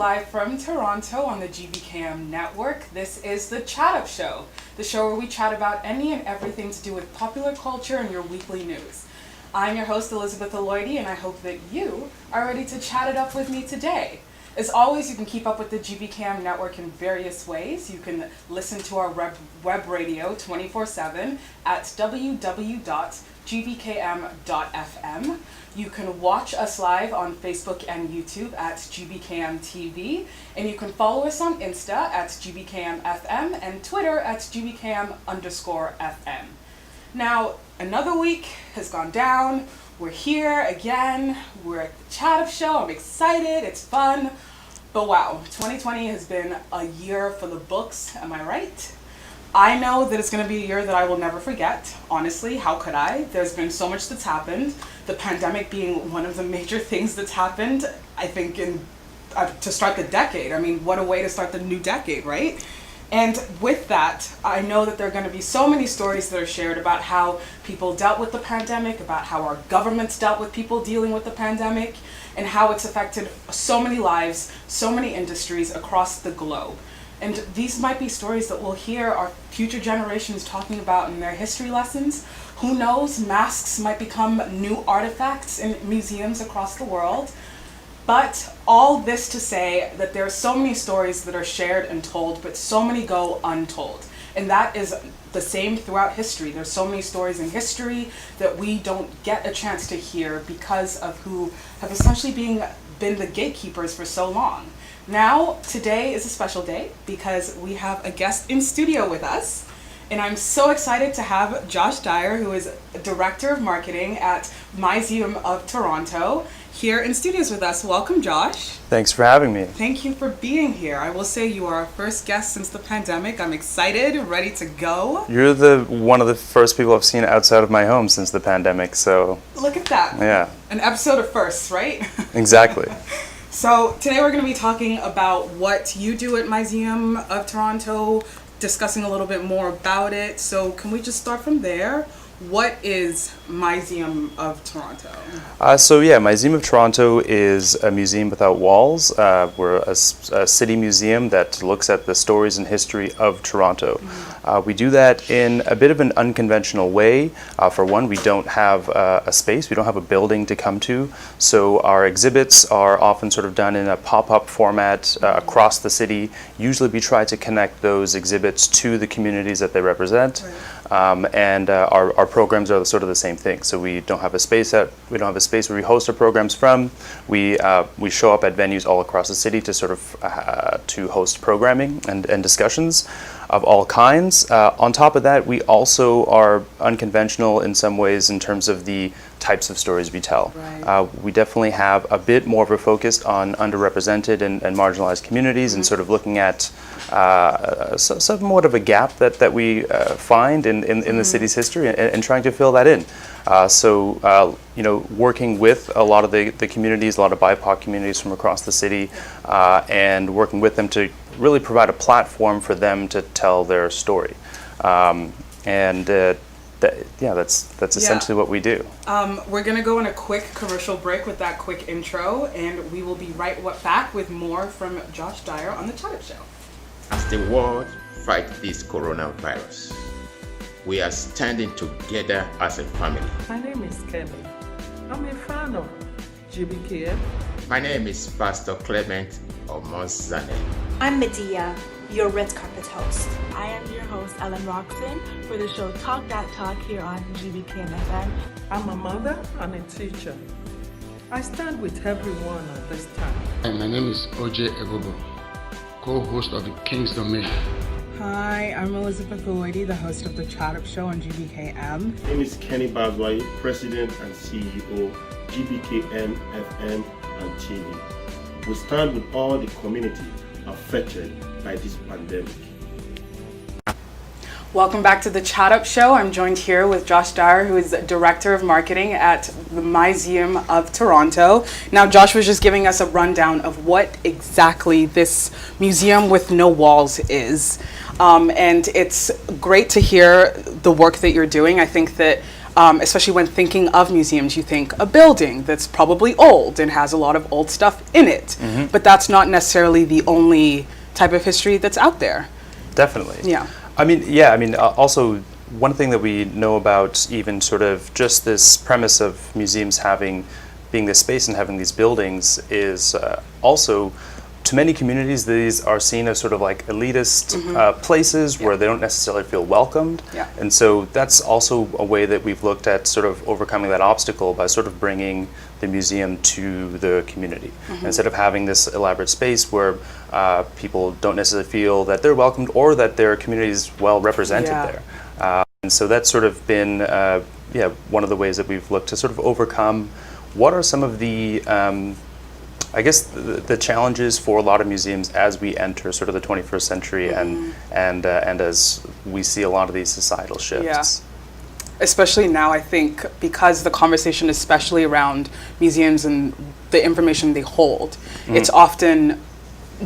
live from Toronto on the GBKM network. This is the Chat Up Show, the show where we chat about any and everything to do with popular culture and your weekly news. I'm your host, Elizabeth Aloyde, and I hope that you are ready to chat it up with me today. As always, you can keep up with the GBKM network in various ways. You can listen to our web radio 24/7 at www.gbkm.fm. You can watch us live on Facebook and YouTube at GBKM TV, and you can follow us on Insta at GBKM FM and Twitter at GBKM_FM. Now, another week has gone down. We're here again. We're at the Chat Up Show. I'm excited. It's fun. But wow, 2020 has been a year for the books. Am I right? I know that it's going to be a year that I will never forget. Honestly, how could I? There's been so much that's happened. The pandemic being one of the major things that's happened, I think, to start the decade. I mean, what a way to start the new decade, right? And with that, I know that there are going to be so many stories that are shared about how people dealt with the pandemic, about how our governments dealt with people dealing with the pandemic, and how it's affected so many lives, so many industries across the globe. And these might be stories that we'll hear our future generations talking about in their history lessons. Who knows, masks might become new artifacts in museums across the world. But all this to say that there are so many stories that are shared and told, but so many go untold. And that is the same throughout history. There's so many stories in history that we don't get a chance to hear because of who have essentially been the gatekeepers for so long. Now, today is a special day because we have a guest in studio with us. And I'm so excited to have Josh Dyer, who is Director of Marketing at Museum of Toronto, here in studios with us. Welcome, Josh. Thanks for having me. Thank you for being here. I will say you are our first guest since the pandemic. I'm excited, ready to go. You're one of the first people I've seen outside of my home since the pandemic, so... Look at that. Yeah. An episode of firsts, right? Exactly. So today we're going to be talking about what you do at Museum of Toronto, discussing a little bit more about it. So can we just start from there? What is Museum of Toronto? Museum of Toronto is a museum without walls. We're a city museum that looks at the stories and history of Toronto. Mm-hmm. We do that in a bit of an unconventional way. For one, we don't have a space, we don't have a building to come to, so our exhibits are often sort of done in a pop-up format across the city. Usually we try to connect those exhibits to the communities that they represent. Right. Our programs are sort of the same thing. So we don't have a space where we host our programs from. We show up at venues all across the city to sort of to host programming and discussions of all kinds. On top of that, we also are unconventional in some ways in terms of the types of stories we tell. Right. We definitely have a bit more of a focus on underrepresented and marginalized communities, mm-hmm. and sort of looking at somewhat of a gap that we find in mm-hmm. the city's history and trying to fill that in. Working with a lot of the communities, a lot of BIPOC communities from across the city, and working with them to really provide a platform for them to tell their story. That's essentially what we do. We're going to go on a quick commercial break with that quick intro, and we will be right back with more from Josh Dyer on the Chat Up Show. As the world fights this coronavirus, we are standing together as a family. My name is Kelly. I'm a fan of GBKM. My name is Pastor Clement Omozane. I'm Medea, your red carpet host. I am your host, Ellen Roxon, for the show Talk That Talk here on GBKM FM. I'm a mother and a teacher. I stand with everyone at this time. Hi, my name is OJ Ebobo, co-host of the King's Domain. Hi, I'm Elizabeth Aloyde, the host of the Chat Up Show on GBKM. My name is Kenny Bazwai, President and CEO, GBKM FM and TV. We stand with all the community affected by this pandemic. Welcome back to the Chat Up Show. I'm joined here with Josh Dyer, who is Director of Marketing at the Museum of Toronto. Now, Josh was just giving us a rundown of what exactly this museum with no walls is. And it's great to hear the work that you're doing. I think that especially when thinking of museums, you think a building that's probably old and has a lot of old stuff in it. But that's not necessarily the only type of history that's out there. Definitely. Yeah. I mean, also one thing that we know about even sort of just this premise of museums being this space and having these buildings is also, to many communities, these are seen as sort of like elitist places where they don't necessarily feel welcomed. Yeah. And so that's also a way that we've looked at sort of overcoming that obstacle by sort of bringing the museum to the community. Instead of having this elaborate space where people don't necessarily feel that they're welcomed or that their community is well represented there. And so that's sort of been one of the ways that we've looked to sort of overcome what are some of the I guess the challenges for a lot of museums as we enter sort of the 21st century and as we see a lot of these societal shifts. Yeah. Especially now, I think, because the conversation, especially around museums and the information they hold, it's often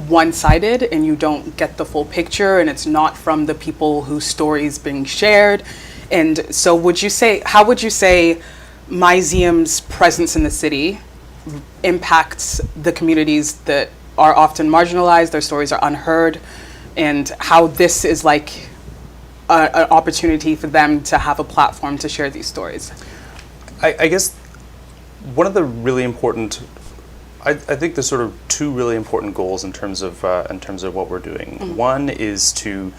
one-sided and you don't get the full picture, and it's not from the people whose stories being shared. And so how would you say museum's presence in the city impacts the communities that are often marginalized, their stories are unheard, and how this is like an opportunity for them to have a platform to share these stories? I guess one of the really important, I think there's sort of two really important goals in terms of what we're doing. One is to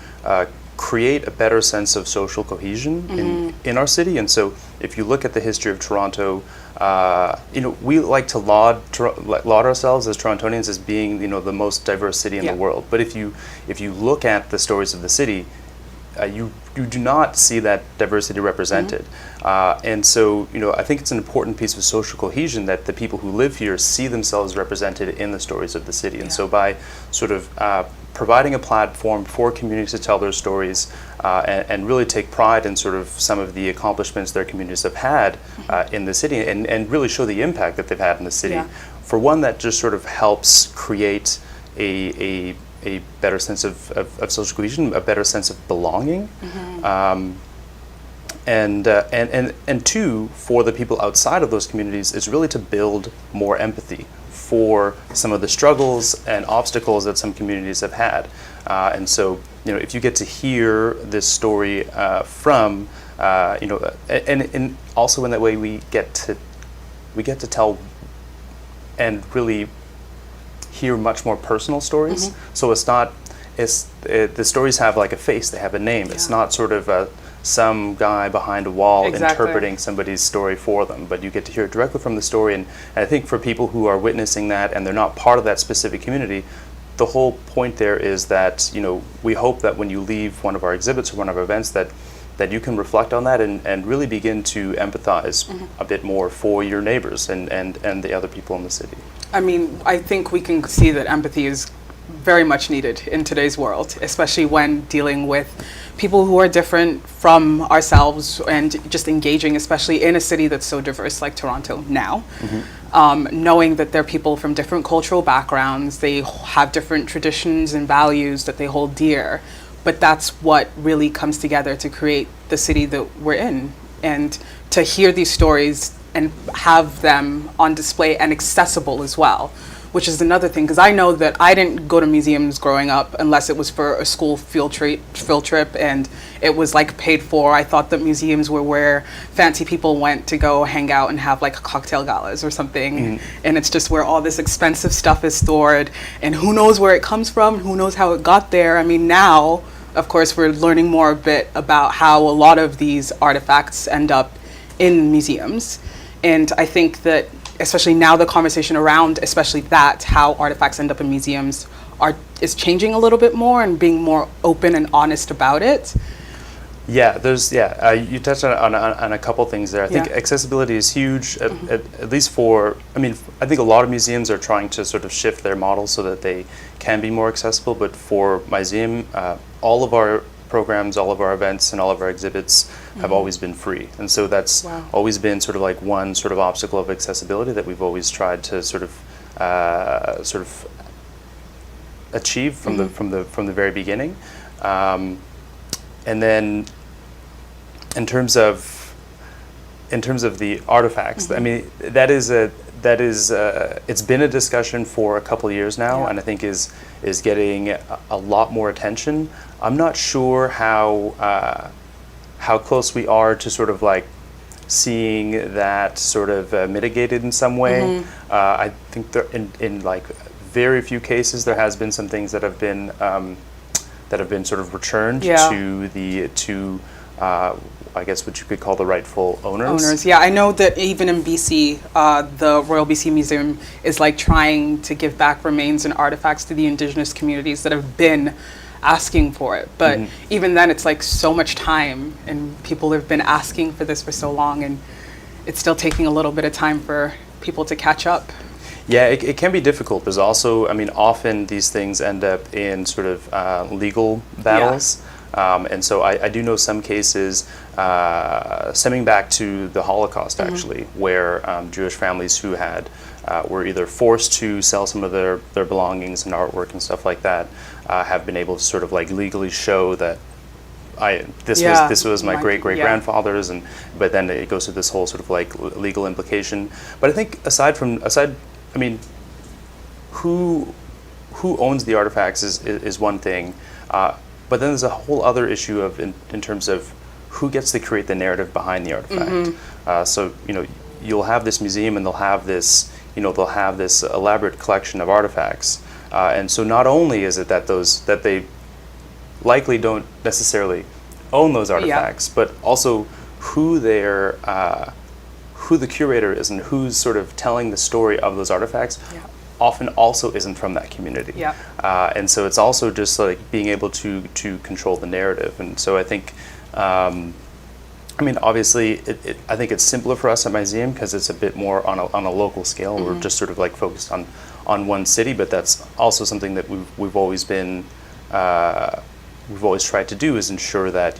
create a better sense of social cohesion in our city. And so if you look at the history of Toronto, we like to laud ourselves as Torontonians as being, the most diverse city in the world. But if you look at the stories of the city, you do not see that diversity represented. And so, I think it's an important piece of social cohesion that the people who live here see themselves represented in the stories of the city. And so by sort of providing a platform for communities to tell their stories and really take pride in sort of some of the accomplishments their communities have had in the city and really show the impact that they've had in the city. For one, that just sort of helps create a better sense of social cohesion, a better sense of belonging. And two, for the people outside of those communities, is really to build more empathy for some of the struggles and obstacles that some communities have had. And so, if you get to hear this story from, and also in that way we get to tell and really hear much more personal stories. So the stories have like a face, they have a name. It's not sort of some guy behind a wall interpreting somebody's story for them, but you get to hear it directly from the story. And I think for people who are witnessing that and they're not part of that specific community, the whole point there is that, we hope that when you leave one of our exhibits or one of our events that you can reflect on that and really begin to empathize a bit more for your neighbors and the other people in the city. I mean, I think we can see that empathy is very much needed in today's world, especially when dealing with people who are different from ourselves and just engaging, especially in a city that's so diverse like Toronto now. Knowing that there are people from different cultural backgrounds, they have different traditions and values that they hold dear, but that's what really comes together to create the city that we're in. And to hear these stories and have them on display and accessible as well, which is another thing, because I know that I didn't go to museums growing up unless it was for a school field trip and it was like paid for. I thought that museums were where fancy people went to go hang out and have like cocktail galas or something, and it's just where all this expensive stuff is stored, and who knows where it comes from, who knows how it got there. I mean, now, of course, we're learning more a bit about how a lot of these artifacts end up in museums, and I think that especially now the conversation around especially that, how artifacts end up in museums is changing a little bit more and being more open and honest about it. Yeah, you touched on a couple things there. I think accessibility is huge, at least I think a lot of museums are trying to sort of shift their models so that they can be more accessible, but for my museum, all of our programs, all of our events, and all of our exhibits have always been free. And so that's always been sort of like one sort of obstacle of accessibility that we've always tried to sort of achieve from the very beginning. And then in terms of in terms of the artifacts, I mean, it's been a discussion for a couple of years now, and I think is getting a lot more attention. I'm not sure how close we are to sort of like seeing that sort of mitigated in some way. I think there, in like very few cases, there has been some things that have been sort of returned to I guess what you could call the rightful owners. Yeah, I know that even in BC, the Royal BC Museum is like trying to give back remains and artifacts to the Indigenous communities that have been asking for it. But even then, it's like so much time, and people have been asking for this for so long, and it's still taking a little bit of time for people to catch up. Yeah, it can be difficult. There's also, I mean, often these things end up in sort of legal battles. And so I do know some cases stemming back to the Holocaust, actually, where Jewish families who were either forced to sell some of their belongings and artwork and stuff like that have been able to sort of like legally show that this was my great grandfather's, but then it goes to this whole sort of like legal implication. But I think aside, I mean, who owns the artifacts is one thing. But then there's a whole other issue of in terms of who gets to create the narrative behind the artifact. So you'll have this museum, and they'll have this elaborate collection of artifacts. And so not only is it that they likely don't necessarily own those artifacts, but also who the curator is and who's sort of telling the story of those artifacts. Often also isn't from that community. And so it's also just like being able to control the narrative. And so I think, I mean, obviously, I think it's simpler for us at my museum because it's a bit more on a local scale. We're just sort of like focused on one city, but that's also something that we've always been, we've always tried to do, is ensure that,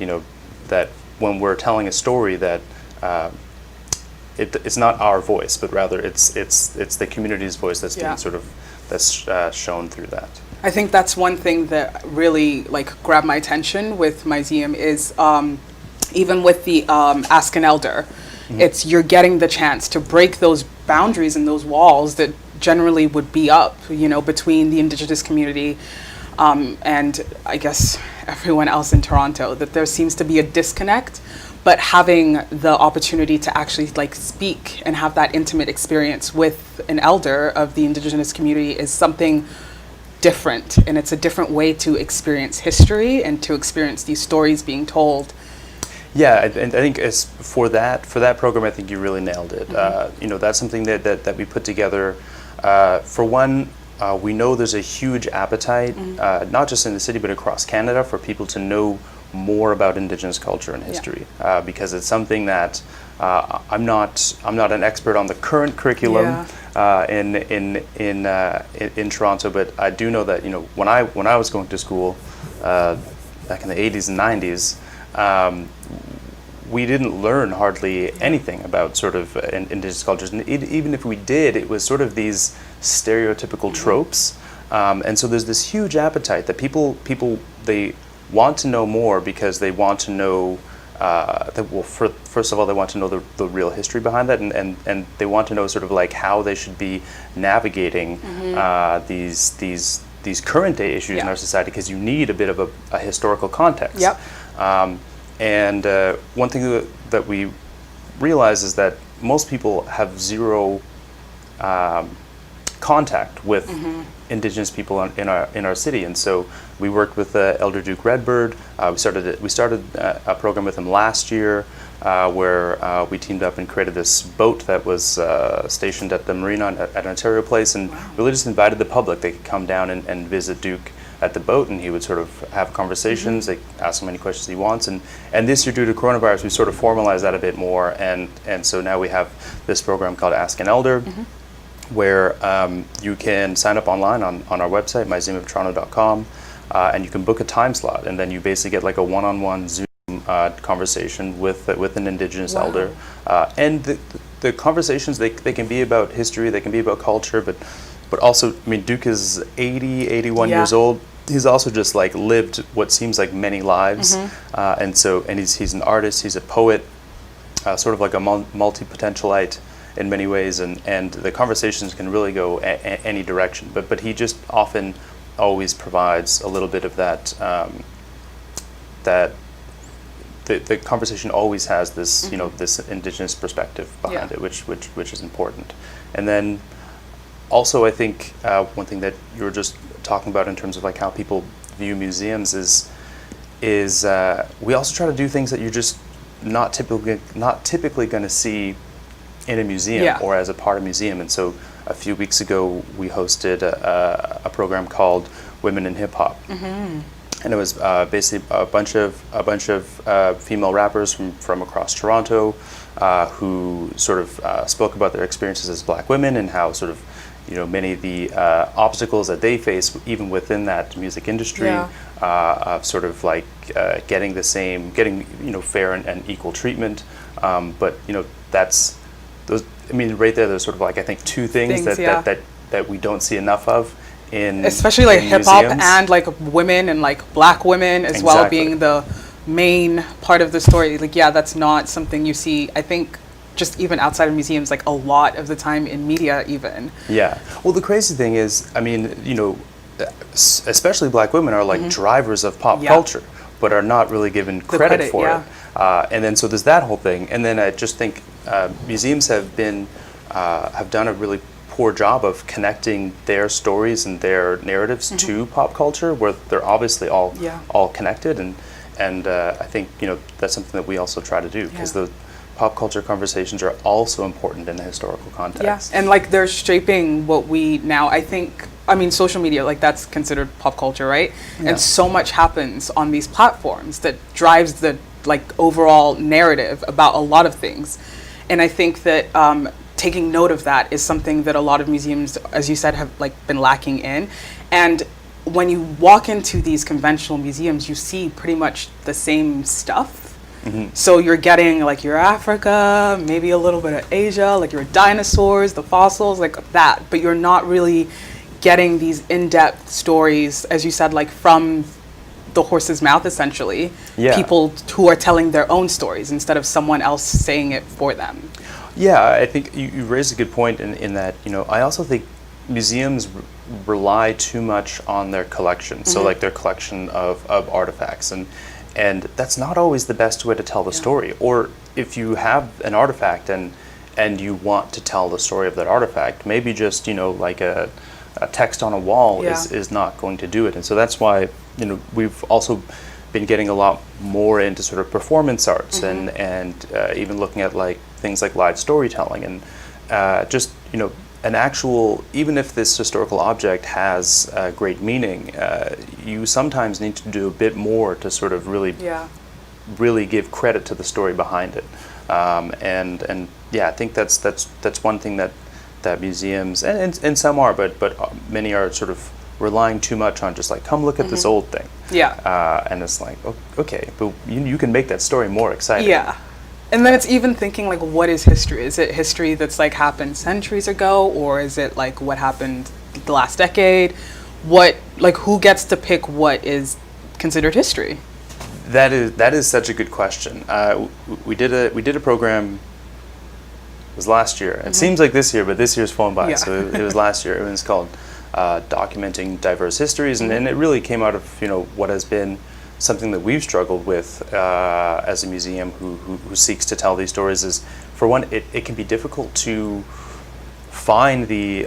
that when we're telling a story that it's not our voice, but rather it's the community's voice that's being sort of shown through that. I think that's one thing that really like grabbed my attention with my museum is even with the Ask an Elder, it's you're getting the chance to break those boundaries and those walls that generally would be up, between the Indigenous community and I guess everyone else in Toronto. That there seems to be a disconnect. But having the opportunity to actually like speak and have that intimate experience with an elder of the Indigenous community is something different, and it's a different way to experience history and to experience these stories being told. Yeah, and I think as for that program, I think you really nailed it. That's something that we put together. For one, we know there's a huge appetite, not just in the city but across Canada, for people to know more about Indigenous culture and history, because it's something that I'm not an expert on the current curriculum in Toronto, but I do know that when I was going to school back in the 80s and 90s, we didn't learn hardly anything about sort of Indigenous cultures, and even if we did, it was sort of these stereotypical tropes, and so there's this huge appetite that people they want to know more because they want to know first of all, they want to know the real history behind that, and they want to know sort of like how they should be navigating these current day issues in our society, because you need a bit of a historical context. And one thing that we realize is that most people have zero contact with Indigenous people in our city, and so we worked with Elder Duke Redbird. We started a program with him last year, where we teamed up and created this boat that was stationed at the marina at Ontario Place, and really just invited the public. They could come down and visit Duke at the boat, and he would sort of have conversations. They ask him any questions he wants, and this year, due to coronavirus, we sort of formalized that a bit more, and so now we have this program called Ask an Elder, where you can sign up online on our website, museumoftoronto.com, and you can book a time slot, and then you basically get like a one-on-one Zoom conversation with an Indigenous elder, and the conversations they can be about history, they can be about culture, but also, I mean, Duke is 81 years old. He's also just like lived what seems like many lives, and he's an artist, he's a poet, sort of like a multi-potentialite in many ways, and the conversations can really go any direction. But he just often always provides a little bit of that. That the conversation always has this, this indigenous perspective behind it, which is important. And then also, I think one thing that you were just talking about in terms of like how people view museums is we also try to do things that you're just not typically going to see in a museum or as a part of a museum. And so a few weeks ago we hosted a program called Women in Hip Hop. And it was basically a bunch of female rappers from across Toronto who sort of spoke about their experiences as Black women and how sort of many of the obstacles that they face even within that music industry, of sort of like getting fair and equal treatment. But that's those. I mean, right there, there's sort of like I think two things that we don't see enough of. Especially like hip hop and like women and like Black women as well being the main part of the story. Like, that's not something you see, I think, just even outside of museums, like a lot of the time in media even. Yeah. Well, the crazy thing is, I mean, especially Black women are like drivers of pop culture, but are not really given credit for it. And then so there's that whole thing. And then I just think museums have done a really poor job of connecting their stories and their narratives to pop culture, where they're obviously all connected, and I think that's something that we also try to do, because the pop culture conversations are also important in the historical context. And like they're shaping what we now, I mean social media, like that's considered pop culture, right? And so much happens on these platforms that drives the like overall narrative about a lot of things. And I think that taking note of that is something that a lot of museums, as you said, have like been lacking in. And when you walk into these conventional museums, you see pretty much the same stuff. So you're getting like your Africa, maybe a little bit of Asia, like your dinosaurs, the fossils, like that. But you're not really getting these in-depth stories, as you said, like from the horse's mouth, essentially. People who are telling their own stories instead of someone else saying it for them. Yeah, I think you raised a good point in that, I also think museums rely too much on their collection. So like their collection of artifacts, and that's not always the best way to tell the story. Or if you have an artifact and you want to tell the story of that artifact, maybe just, like a text on a wall is not going to do it. And so that's why, we've also been getting a lot more into sort of performance arts and even looking at like things like live storytelling and just an actual, even if this historical object has great meaning, you sometimes need to do a bit more to sort of really give credit to the story behind it. And I think that's one thing that museums and some are, but many are sort of relying too much on just like, come look at this old thing. And it's like, okay, but you can make that story more exciting. And then it's even thinking like, what is history? Is it history that's like happened centuries ago, or is it like what happened the last decade? Who gets to pick what is considered history? That is such a good question. We did a program. It was last year. It seems like this year, but this year's flown by. So it was last year. It was called Documenting Diverse Histories, and it really came out of what has been something that we've struggled with as a museum who seeks to tell these stories. Is, for one, it can be difficult to find the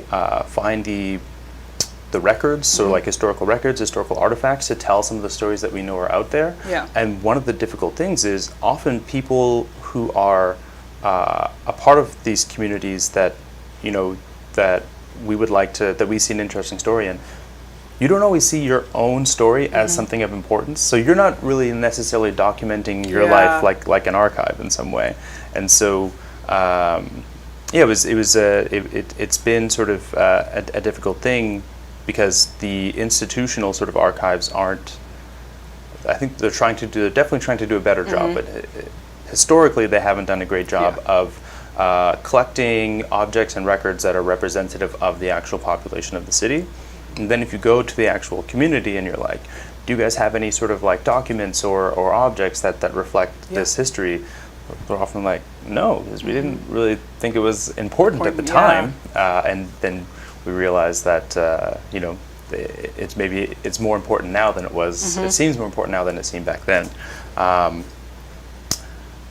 records, so like historical records, historical artifacts, to tell some of the stories that we know are out there. And one of the difficult things is often people who are a part of these communities that that we would like to, that we see an interesting story in, you don't always see your own story as something of importance. So you're not really necessarily documenting your life like an archive in some way. And so it's been sort of a difficult thing, because the institutional sort of archives aren't, I think they're definitely trying to do a better job, but historically they haven't done a great job of collecting objects and records that are representative of the actual population of the city. And then if you go to the actual community and you're like, do you guys have any sort of like documents or objects that reflect this history? they're often like, no, because we didn't really think it was important at the Important, time. And then we realized that, it's more important now than it was. It seems more important now than it seemed back then. And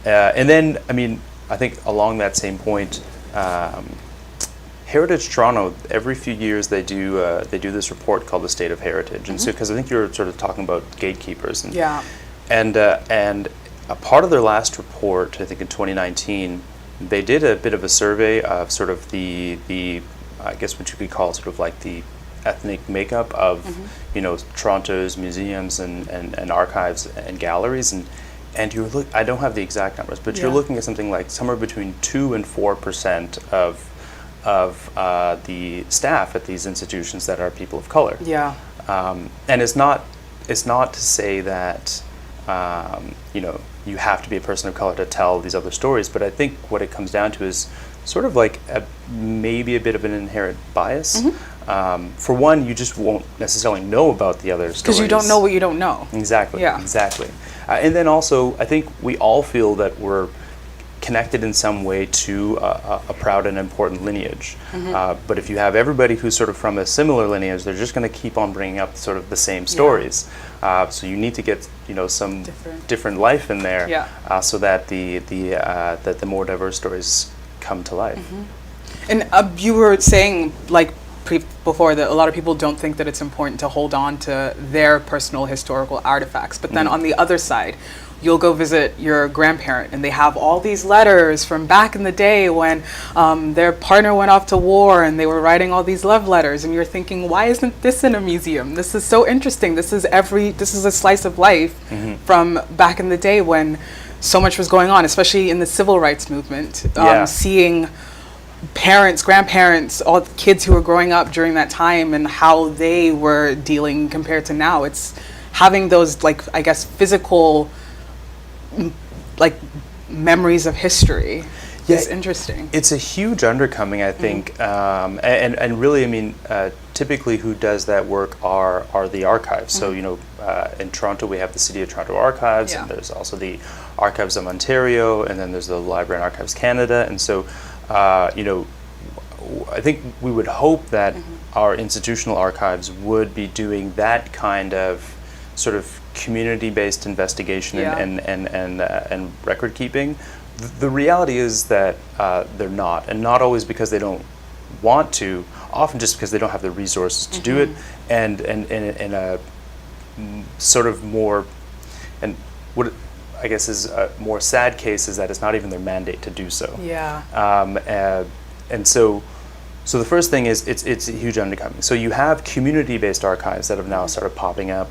then, I think along that same point, Heritage Toronto, every few years they do this report called the State of Heritage, and so because I think you're sort of talking about gatekeepers, and and a part of their last report, I think in 2019, they did a bit of a survey of sort of the I guess what you could call sort of like the ethnic makeup of Toronto's museums and archives and galleries, and you look. I don't have the exact numbers, but you're looking at something like somewhere between 2 and 4% of the staff at these institutions that are people of color. And it's not to say that you have to be a person of color to tell these other stories, but I think what it comes down to is sort of like maybe a bit of an inherent bias. For one, you just won't necessarily know about the other stories. Because you don't know what you don't know. Exactly. And then also, I think we all feel that we're connected in some way to a proud and important lineage. But if you have everybody who's sort of from a similar lineage, they're just going to keep on bringing up sort of the same stories. So you need to get some different life in there, so that the more diverse stories come to life. And you were saying before that a lot of people don't think that it's important to hold on to their personal historical artifacts, but then on the other side, you'll go visit your grandparent and they have all these letters from back in the day when their partner went off to war and they were writing all these love letters, and you're thinking, why isn't this in a museum? This is so interesting. This is a slice of life from back in the day when so much was going on, especially in the civil rights movement. Seeing parents, grandparents, all the kids who were growing up during that time and how they were dealing compared to now. It's having those physical memories of history is interesting. It's a huge undercoming, I think, and really, typically who does that work are the archives. So in Toronto we have the City of Toronto Archives, and there's also the Archives of Ontario, and then there's the Library and Archives Canada, and so I think we would hope that our institutional archives would be doing that kind of sort of community-based investigation and record keeping. The reality is that they're not, and not always because they don't want to, often just because they don't have the resources to do it, and in a sort of more, and what I guess is a more sad case is that it's not even their mandate to do so. And so the first thing is it's a huge undertaking. So you have community-based archives that have now started popping up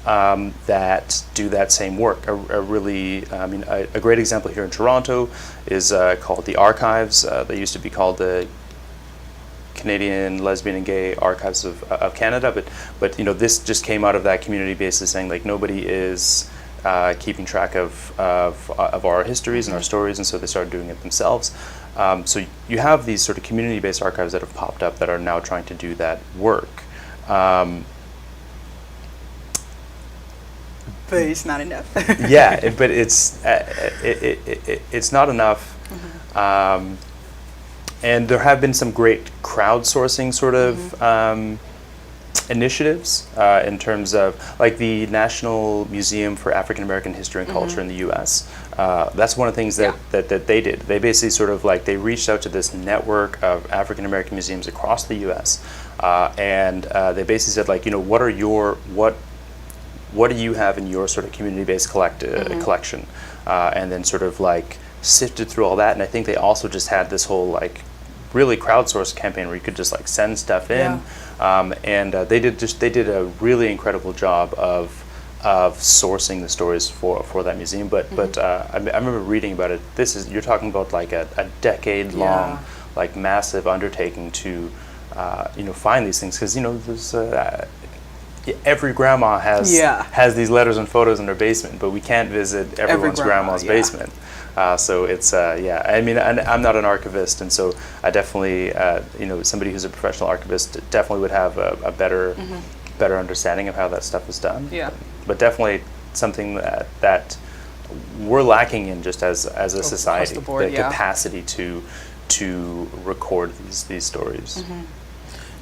that do that same work. A great example here in Toronto is called the Archives. They used to be called the Canadian Lesbian and Gay Archives of Canada, but this just came out of that community basis, saying nobody is keeping track of our histories and our stories, and so they started doing it themselves. So you have these sort of community-based archives that have popped up that are now trying to do that work. But it's not enough. But it's not enough. And there have been some great crowdsourcing sort of initiatives in terms of the National Museum for African American History and Culture in the U.S. That's one of the things that they did. They basically sort of they reached out to this network of African American museums across the U.S. And they basically said what do you have in your sort of community-based collection, and then sort of sifted through all that. And I think they also just had this whole really crowdsourced campaign where you could just send stuff in, and they did a really incredible job of sourcing the stories for that museum. But I remember reading about it. You're talking about a decade-long massive undertaking to find these things, because there's every grandma has these letters and photos in their basement, but we can't visit everyone's grandma's basement. So it's and I'm not an archivist, and so I definitely somebody who's a professional archivist definitely would have a better understanding of how that stuff is done. But definitely something that we're lacking in just as a society the board, yeah. capacity to record these stories.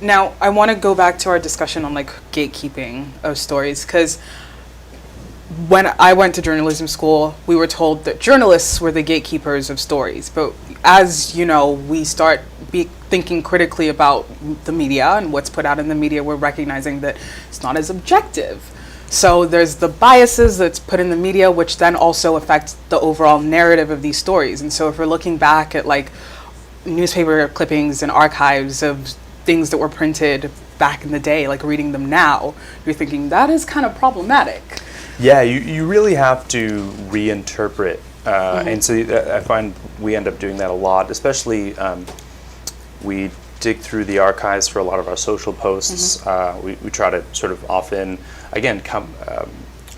Now, I want to go back to our discussion on like gatekeeping of stories, because when I went to journalism school, we were told that journalists were the gatekeepers of stories. But as you know, we start thinking critically about the media and what's put out in the media, we're recognizing that it's not as objective. So there's the biases that's put in the media, which then also affect the overall narrative of these stories. And so if we're looking back at like newspaper clippings and archives of things that were printed back in the day, like reading them now, you're thinking that is kind of problematic. Yeah, you really have to reinterpret, and so I find we end up doing that a lot, especially we dig through the archives for a lot of our social posts. We try to sort of often, again,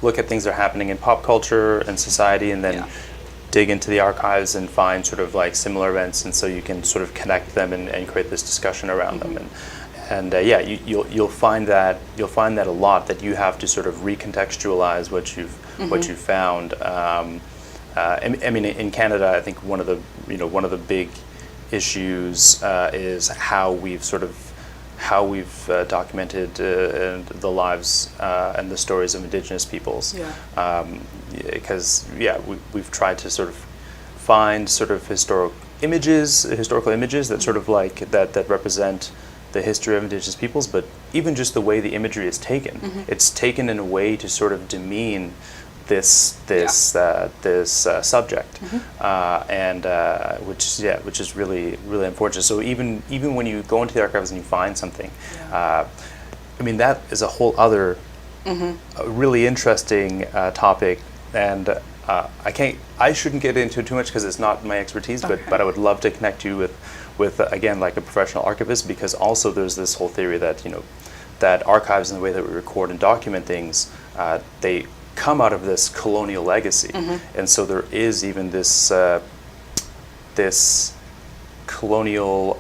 look at things that are happening in pop culture and society, and then dig into the archives and find sort of like similar events, and so you can sort of connect them and create this discussion around them. And yeah, you'll find that a lot, that you have to sort of recontextualize what you've found. I mean, in Canada, I think one of the big issues is how we've documented the lives and the stories of Indigenous peoples. Because we've tried to sort of find sort of historical images that sort of like that represent the history of Indigenous peoples, but even just the way the imagery is taken, it's taken in a way to sort of demean this subject, and which is really unfortunate. So even when you go into the archives and you find something, I mean, that is a whole other really interesting topic, and I shouldn't get into it too much because it's not my expertise, but I would love to connect you with again, like a professional archivist, because also there's this whole theory that that archives and the way that we record and document things, they come out of this colonial legacy, and so there is even this this colonial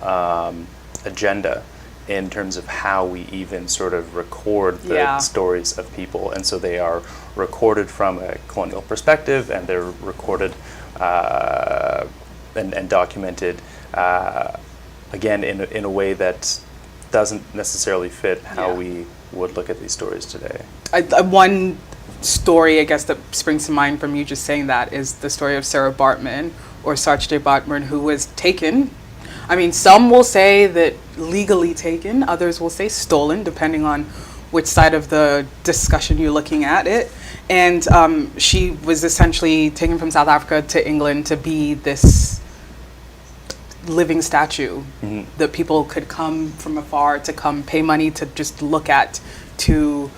agenda in terms of how we even sort of record the stories of people, and so they are recorded from a colonial perspective, and they're recorded and documented again in a way that doesn't necessarily fit how we would look at these stories today. One story, I guess, that springs to mind from you just saying that is the story of Sarah Bartman, or Saartjie Baartman, who was taken. I mean, some will say that legally taken, others will say stolen, depending on which side of the discussion you're looking at it. And she was essentially taken from South Africa to England to be this living statue that people could come from afar to come pay money to just look at, to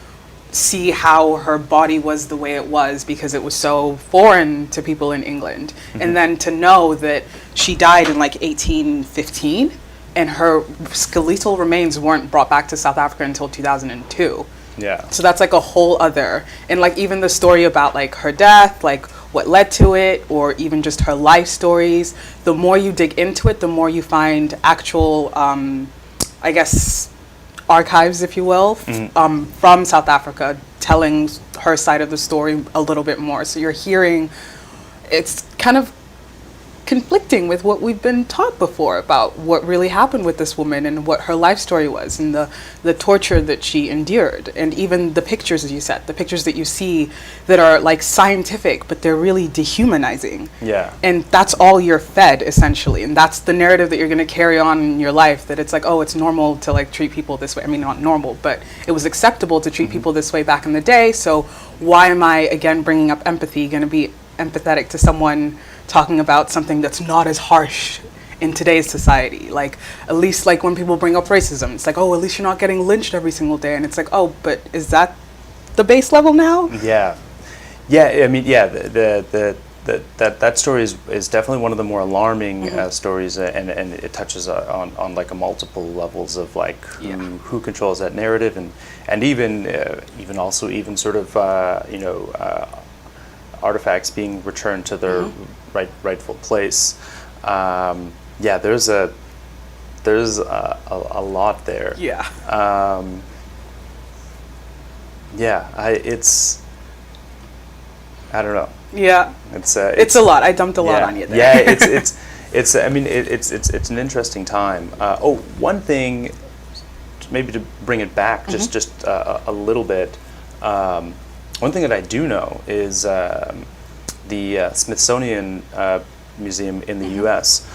see how her body was the way it was, because it was so foreign to people in England. And then to know that she died in like 1815 and her skeletal remains weren't brought back to South Africa until 2002. Yeah. So that's like a whole other, and like even the story about like her death, like what led to it, or even just her life stories, the more you dig into it, the more you find actual, I guess, archives, if you will, from South Africa telling her side of the story a little bit more. So you're hearing, it's kind of conflicting with what we've been taught before about what really happened with this woman and what her life story was, and the torture that she endured, and even the pictures, as you said, the pictures that you see that are like scientific, but they're really dehumanizing. Yeah. And that's all you're fed, essentially, and that's the narrative that you're going to carry on in your life, that it's like, oh, it's normal to like treat people this way. I mean, not normal, but it was acceptable to treat people this way back in the day, so why am I, again, bringing up empathy, going to be empathetic to someone talking about something that's not as harsh in today's society? Like, at least like when people bring up racism, it's like, oh, at least you're not getting lynched every single day, and it's like, oh, but is that the base level now? Yeah, I mean, that story is definitely one of the more alarming stories, and it touches on like a multiple levels of like who controls that narrative, and even also sort of artifacts being returned to their rightful place. There's a lot there. I don't know. Yeah. It's a lot. I dumped a lot on you there. Yeah, it's I mean, it's an interesting time. One thing, maybe to bring it back just a little bit. One thing that I do know is the Smithsonian Museum in the U.S.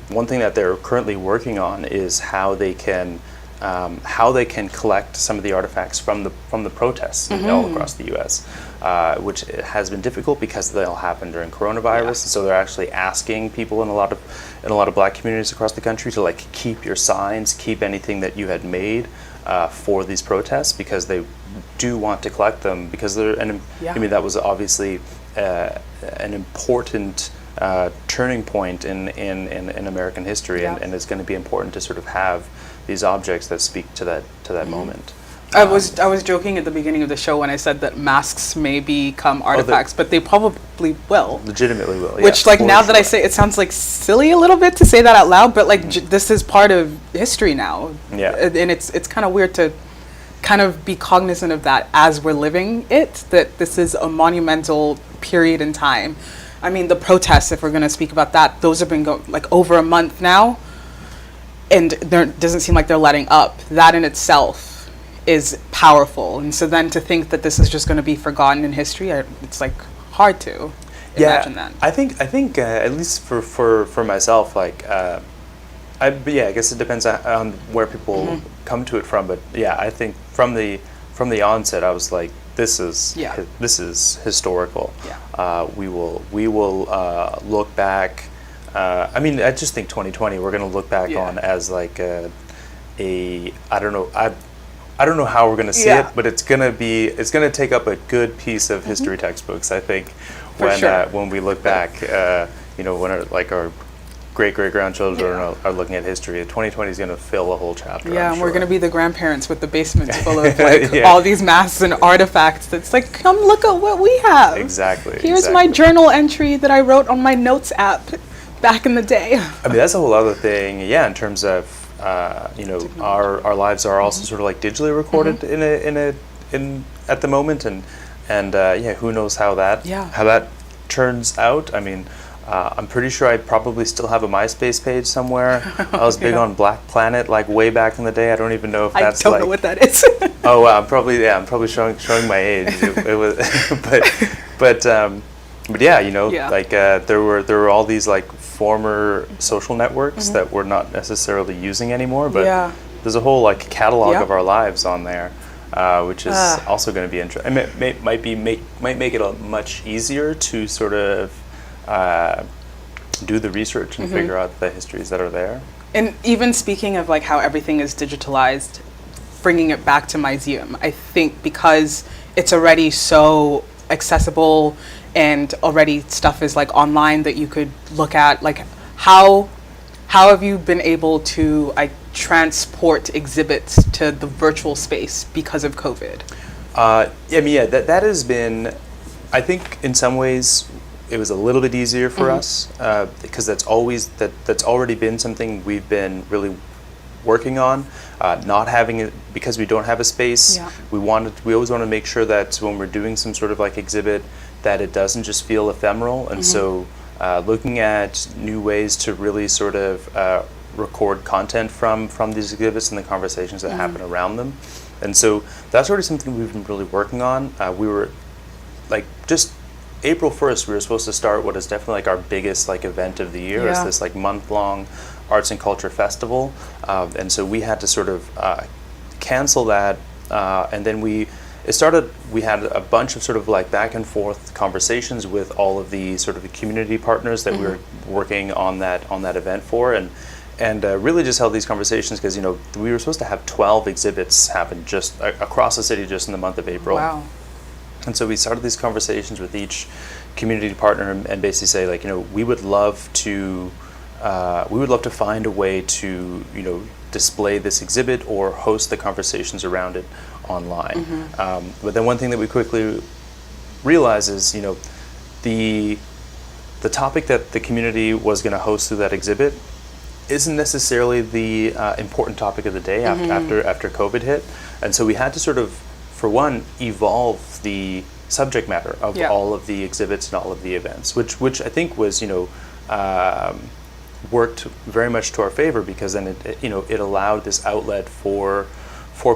One thing that they're currently working on is how they can collect some of the artifacts from the protests all across the U.S., which has been difficult because they all happened during coronavirus. And so they're actually asking people in a lot of Black communities across the country to like keep your signs, keep anything that you had made for these protests, because they do want to collect them, because they're. And I mean, that was obviously an important turning point in American history, and it's going to be important to sort of have these objects that speak to that moment. I was joking at the beginning of the show when I said that masks may become artifacts, but they probably will. Legitimately will. Which, like, now that I say, it sounds like silly a little bit to say that out loud, but like this is part of history now. Yeah. And it's kind of weird to kind of be cognizant of that as we're living it. That this is a monumental period in time. I mean, the protests, if we're going to speak about that, those have been going like over a month now, and there doesn't seem like they're letting up. That in itself is powerful, and so then to think that this is just going to be forgotten in history, it's like hard to imagine that. I think at least for myself, like I guess it depends on where people come to it from, but I think from the onset, I was like, this is historical. We will look back. I mean, I just think 2020 we're going to look back on as like a I don't know how we're going to see it, but it's going to take up a good piece of history textbooks, I think, when we look back, when our great-great-grandchildren are looking at history. 2020 is going to fill a whole chapter. Yeah, I'm and sure. we're going to be the grandparents with the basements full of like all these masks and artifacts. That's like, come look at what we have. Exactly. Here's my journal entry that I wrote on my notes app back in the day. I mean, that's a whole other thing. Yeah, in terms of our lives are also sort of like digitally recorded in at the moment, and who knows how that turns out. I mean, I'm pretty sure I probably still have a MySpace page somewhere. I was big on Black Planet like way back in the day. I don't even know if that's I don't know what that is. Oh, I'm probably showing my age. It was, but yeah, like there were all these like former social networks that we're not necessarily using anymore, but there's a whole like catalog of our lives on there, which is also going to be interesting. It might make it much easier to sort of do the research and figure out the histories that are there. And even speaking of like how everything is digitalized, bringing it back to my museum, I think because it's already so accessible and already stuff is like online that you could look at, like how have you been able to transport exhibits to the virtual space because of COVID? That has been, I think in some ways it was a little bit easier for us because that's already been something we've been really working on. Not having it because we don't have a space. We always want to make sure that when we're doing some sort of like exhibit, that it doesn't just feel ephemeral, and so looking at new ways to really sort of record content from these exhibits and the conversations that happen around them, and so that's already something we've been really working on. We were like just April 1st, we were supposed to start what is definitely like our biggest like event of the year. It's this like month-long arts and culture festival, and so we had to sort of cancel that, and then we had a bunch of sort of like back and forth conversations with all of the sort of community partners that we were working on that event for, and really just held these conversations because we were supposed to have 12 exhibits happen just across the city just in the month of April. Wow. And so we started these conversations with each community partner and basically say like, we would love to find a way to display this exhibit or host the conversations around it online. But then one thing that we quickly realized is the topic that the community was going to host through that exhibit isn't necessarily the important topic of the day after COVID hit, and so we had to sort of, for one, evolve the subject matter of all of the exhibits and all of the events, which I think was, worked very much to our favor, because then it allowed this outlet for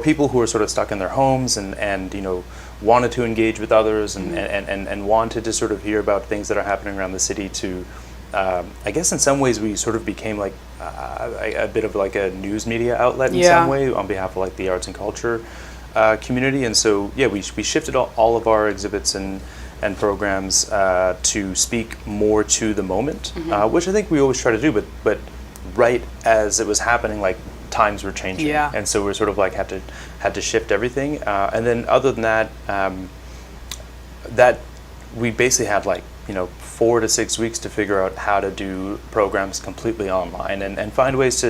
people who are sort of stuck in their homes and wanted to engage with others and wanted to sort of hear about things that are happening around the city. To I guess in some ways we sort of became like a bit of like a news media outlet in some way on behalf of like the arts and culture community. And so we shifted all of our exhibits and programs to speak more to the moment, which I think we always try to do, but right as it was happening, like times were changing, and so we're sort of like had to shift everything. And then other than that, that we basically had like 4 to 6 weeks to figure out how to do programs completely online and find ways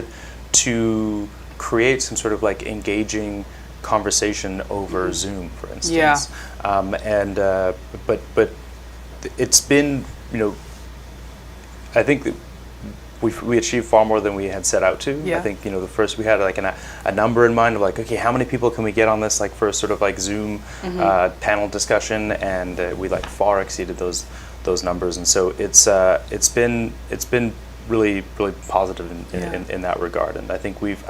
to create some sort of like engaging conversation over Zoom, for instance. But it's been, I think that we achieved far more than we had set out to. I think the first we had like a number in mind of like, okay, how many people can we get on this like first sort of like Zoom panel discussion, and we like far exceeded those numbers, and so it's been really positive in that regard, and I think we've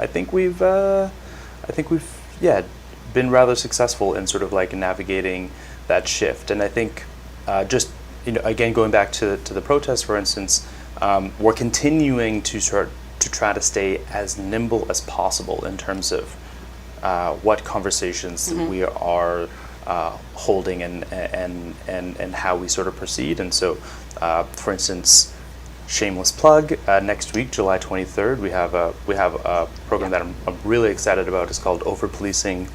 been rather successful in sort of like navigating that shift. And I think just again going back to the protests, for instance, we're continuing to try to stay as nimble as possible in terms of what conversations we are holding and how we sort of proceed. And so for instance, shameless plug, next week, July 23rd, we have a program that I'm really excited about. It's called Over Policing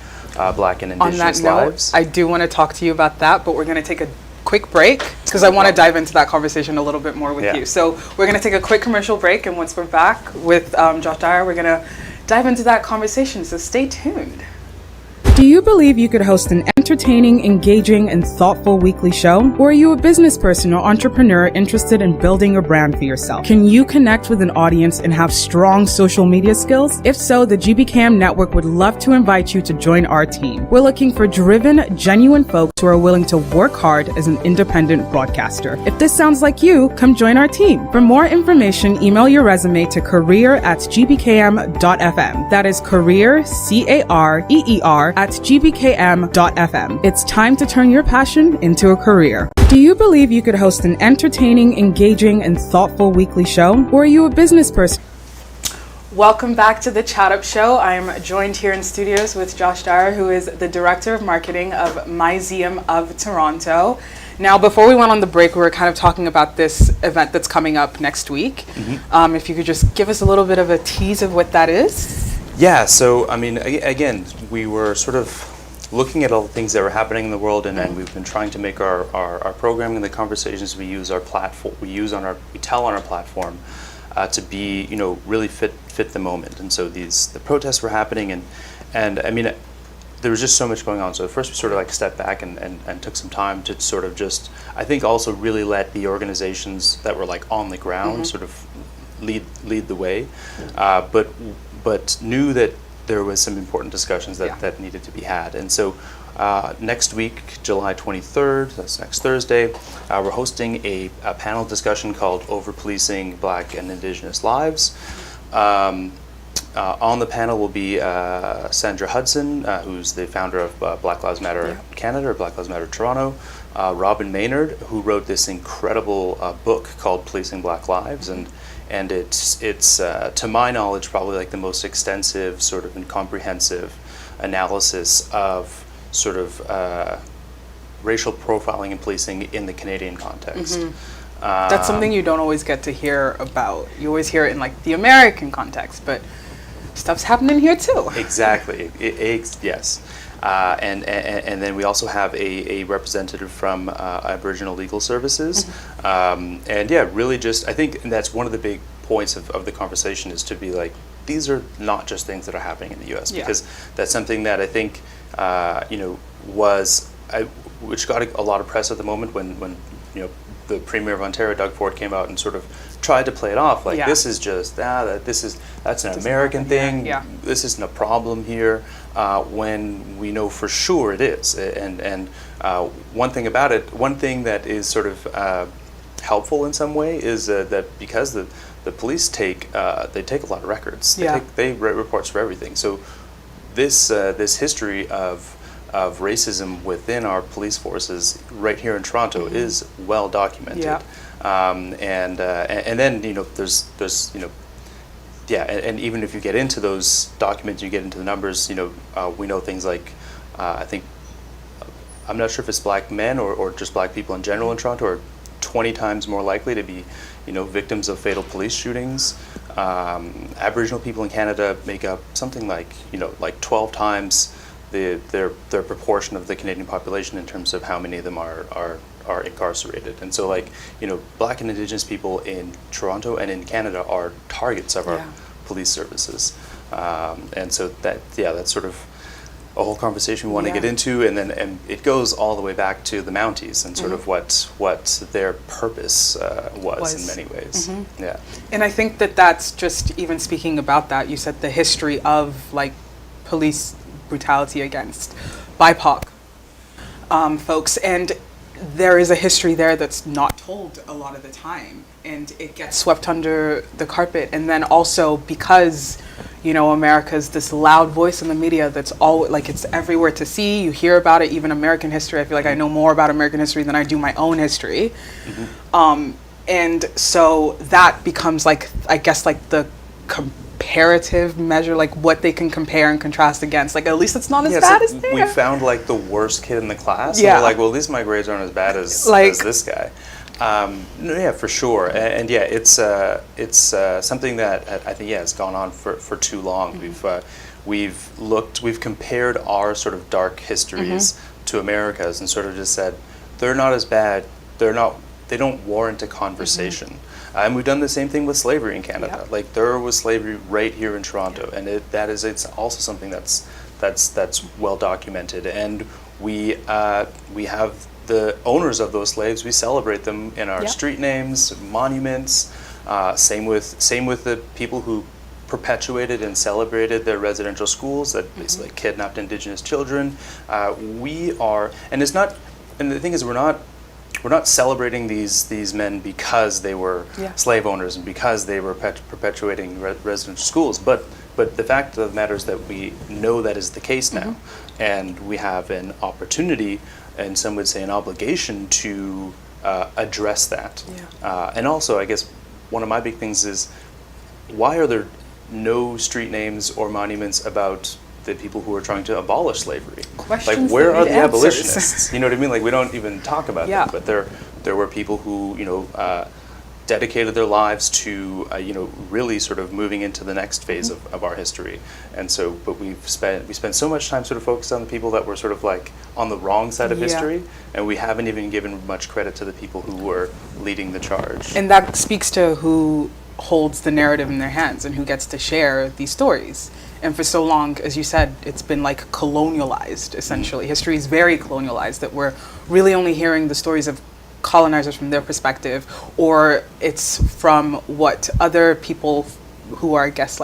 Black and Indigenous Lives. I do want to talk to you about that, but we're going to take a quick break because I want to dive into that conversation a little bit more with you. So we're going to take a quick commercial break, and once we're back with Josh Dyer, we're going to dive into that conversation. So stay tuned. Do you believe you could host an entertaining, engaging, and thoughtful weekly show? Or are you a business person or entrepreneur interested in building a brand for yourself? Can you connect with an audience and have strong social media skills? If so, the GBCAM Network would love to invite you to join our team. We're looking for driven, genuine folks who are willing to work hard as an independent broadcaster. If this sounds like you, come join our team. For more information, email your resume to career@gbkm.fm. That is career, CAREER, at gbkm.fm. It's time to turn your passion into a career. Do you believe you could host an entertaining, engaging, and thoughtful weekly show? Or are you a business person? Welcome back to the Chat Up Show. I'm joined here in studios with Josh Dyer, who is the Director of Marketing of Museum of Toronto. Now, before we went on the break, we were kind of talking about this event that's coming up next week. If you could just give us a little bit of a tease of what that is. Yeah, so I mean, again, we were sort of looking at all the things that were happening in the world, and we've been trying to make our programming and the conversations we use our platform, we tell on our platform to be, really fit the moment. And so the protests were happening, and I mean, there was just so much going on. So at first we sort of like stepped back and took some time to sort of just, I think also really let the organizations that were like on the ground sort of lead the way, but knew that there was some important discussions that needed to be had. And so next week, July 23rd, that's next Thursday, we're hosting a panel discussion called Over Policing Black and Indigenous Lives. On the panel will be Sandra Hudson, who's the founder of Black Lives Matter Canada, or Black Lives Matter Toronto, Robin Maynard, who wrote this incredible book called Policing Black Lives, and it's to my knowledge probably like the most extensive sort of and comprehensive analysis of sort of racial profiling and policing in the Canadian context. That's something you don't always get to hear about. You always hear it in like the American context, but stuff's happening here too. Exactly. Yes. And then we also have a representative from Aboriginal Legal Services. And yeah, really just, I think that's one of the big points of the conversation, is to be like, these are not just things that are happening in the US, because that's something that I think, which got a lot of press at the moment when the Premier of Ontario, Doug Ford, came out and sort of tried to play it off like this is just that's an American thing. Yeah. This isn't a problem here. When we know for sure it is. And one thing about it, one thing that is sort of helpful in some way is that because the police take a lot of records. They write reports for everything. So this history of racism within our police forces right here in Toronto is well documented. Yeah. And then there's and even if you get into those documents, you get into the numbers. We know things like I think I'm not sure if it's black men or just black people in general in Toronto are 20 times more likely to be victims of fatal police shootings. Aboriginal people in Canada make up something like 12 times their proportion of the Canadian population in terms of how many of them are incarcerated. And so black and Indigenous people in Toronto and in Canada are targets of our police services. And so that's sort of a whole conversation we want to get into, and it goes all the way back to the Mounties and sort of what their purpose was in many ways. Yeah. And I think that's just even speaking about that, you said the history of police brutality against BIPOC folks, and there is a history there that's not told a lot of the time, and it gets swept under the carpet. And then also because America's this loud voice in the media that's all it's everywhere to see, you hear about it. Even American history, I feel like I know more about American history than I do my own history. And so that becomes I guess the comparative measure, what they can compare and contrast against. At least it's not as bad as there. We found the worst kid in the class. Yeah. And we're well, at least my grades aren't as bad as this guy. Yeah, for sure. And it's something that I think has gone on for too long. We've compared our sort of dark histories to America's and sort of just said they're not as bad. They don't warrant a conversation. And we've done the same thing with slavery in Canada. There was slavery right here in Toronto, and it's also something that's well documented. And we have the owners of those slaves. We celebrate them in our street names, monuments. Same with the people who perpetuated and celebrated their residential schools that basically kidnapped Indigenous children. And the thing is, we're not celebrating these men because they were slave owners and because they were perpetuating residential schools, but the fact of the matter is that we know that is the case now, and we have an opportunity, and some would say an obligation, to address that. And also, I guess one of my big things is, why are there no street names or monuments about the people who are trying to abolish slavery? Questions where that are need the answers. abolitionists? You know what I mean? We don't even talk about them, but there were people who dedicated their lives to really sort of moving into the next phase of our history. And so, but we spent so much time sort of focused on the people that were sort of on the wrong side of history, and we haven't even given much credit to the people who were leading the charge. And that speaks to who holds the narrative in their hands and who gets to share these stories. And for so long, as you said, it's been colonialized, essentially. History is very colonialized, that we're really only hearing the stories of colonizers from their perspective, or it's from what other people who are, I guess,